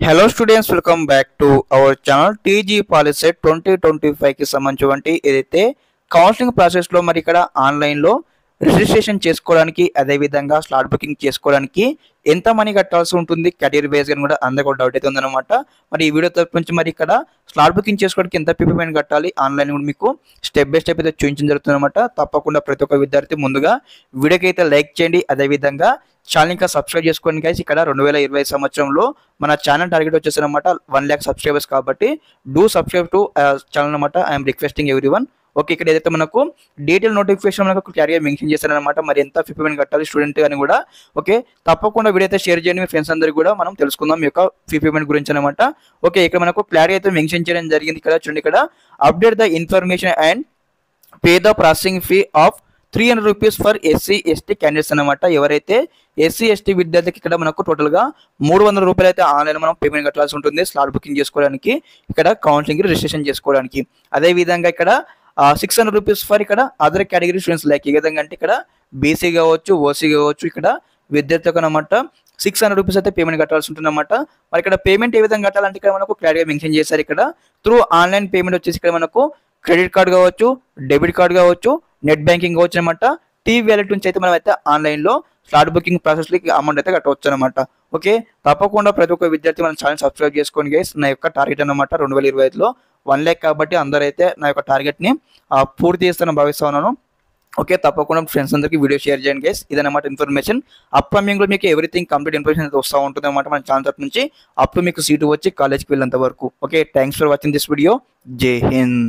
Hello students, welcome back to our channel TG Policy 2025 కి సంబంధించి ఏదైతే కౌన్సిలింగ్ ప్రాసెస్ లో మరి ఇక్కడ ఆన్లైన్ లో రిజిస్ట్రేషన్ చేసుకోవడానికి అదే విధంగా స్లాట్ బుకింగ్ చేసుకోవడానికి ఎంత మనీ కట్టాల్సి ఉంటుంది కెరీర్ బేస్ గా కూడా అందరికీ డౌట్ అయితే ఉందన్నమాట. మరి ఈ వీడియో తరపు నుంచి మరి ఇక్కడ స్లాట్ బుకింగ్ చేసుకోవడానికి ఎంత పేమెంట్ కట్టాలి ఆన్లైన్ కూడా మీకు స్టెప్ బై స్టెప్ అయితే చూపించడం జరుగుతుంది అనమాట. తప్పకుండా ప్రతి ఒక్క విద్యార్థి ముందుగా వీడియోకి అయితే లైక్ చేయండి, అదే విధంగా ఛానల్ ఇంకా సబ్స్క్రైబ్ చేసుకోండి గైస్. ఇక్కడ 2020 సంవత్సరంలో మన ఛానల్ టార్గెట్ వచ్చేసి అనమాట 1 lakh సబ్స్క్రైబర్స్, కాబట్టి డూ సబ్స్క్రైబ్ టు ఛానల్ అనమాట. I'm requesting everyone. ఓకే, ఇక్కడ ఏదైతే మనకు డీటెయిల్ నోటిఫికేషన్ మనకు క్లియర్గా మెన్షన్ చేశారనమాట. మరి ఎంత ఫీ పేమెంట్ కట్టాలి స్టూడెంట్ అని కూడా. ఓకే, తప్పకుండా వీడియో అయితే షేర్ చేయండి మీ ఫ్రెండ్స్ అందరికీ కూడా మనం తెలుసుకుందాం ఈ యొక్క ఫీ పేమెంట్ గురించి అనమాట. ఓకే, ఇక్కడ మనకు క్లియర్గా అయితే మెన్షన్ చేయడం జరిగింది. ఇక్కడ చూడండి, ఇక్కడ update the information and pay the processing fee of 300 rupees for SC ST candidates అనమాట. ఎవరైతే ఎస్సీ ఎస్టీ విద్యార్థికి ఇక్కడ మనకు టోటల్గా 300 రూపాయలు అయితే ఆన్లైన్ మనం పేమెంట్ కట్టాల్సి ఉంటుంది స్లాట్ బుకింగ్ చేసుకోవడానికి, ఇక్కడ కౌన్సిలింగ్ రిజిస్ట్రేషన్ చేసుకోవడానికి. అదే విధంగా ఇక్కడ 600 రూపీస్ ఫర్ ఇక్కడ అదర్ కేటగిరీ స్టూడెంట్స్ లైక్ ఏ విధంగా అంటే ఇక్కడ బీసీ కావచ్చు, ఓసీ కావచ్చు, ఇక్కడ విద్యార్థులకు అనమాట 600 రూపీస్ అయితే పేమెంట్ కట్టాల్సి ఉంటుంది అనమాట. మరి ఇక్కడ పేమెంట్ ఏ విధంగా కట్టాలంటే ఇక్కడ మనకు క్లియర్గా మెన్షన్ చేశారు. ఇక్కడ త్రూ ఆన్లైన్ పేమెంట్ వచ్చేసి ఇక్కడ మనకు క్రెడిట్ కార్డ్ కావచ్చు, డెబిట్ కార్డ్ కావచ్చు, నెట్ బ్యాంకింగ్ కావచ్చు అనమాట. టీవీ వ్యాలెట్ నుంచి అయితే మనం అయితే ఆన్లైన్లో స్లాట్ బుకింగ్ ప్రాసెస్కి అమౌంట్ అయితే కట్టవచ్చు అనమాట. ఓకే, తప్పకుండా ప్రతి ఒక్క విద్యార్థి మన ఛానల్ సబ్స్క్రైబ్ చేసుకోండి గైస్. నా యొక్క టార్గెట్ అనమాట 2025లో 1 lakh, కాబట్టి అందరూ అయితే నా యొక్క టార్గెట్ని పూర్తి చేస్తానని భావిస్తా ఉన్నాను. ఓకే, తప్పకుండా ఫ్రెండ్స్ అందరికీ వీడియో షేర్ చేయండి గైస్. ఇదన్నమాట ఇన్ఫర్మేషన్. అప్కమింగ్లో మీకు ఎవ్రీథింగ్ కంప్లీట్ ఇన్ఫర్మేషన్ అయితే వస్తూ ఉంటుంది అనమాట మన ఛానల్ తరపు నుంచి, అప్పుడు మీకు సీటు వచ్చి కాలేజ్కి వెళ్ళేంత వరకు. Okay, thanks for watching this video. జై హింద్.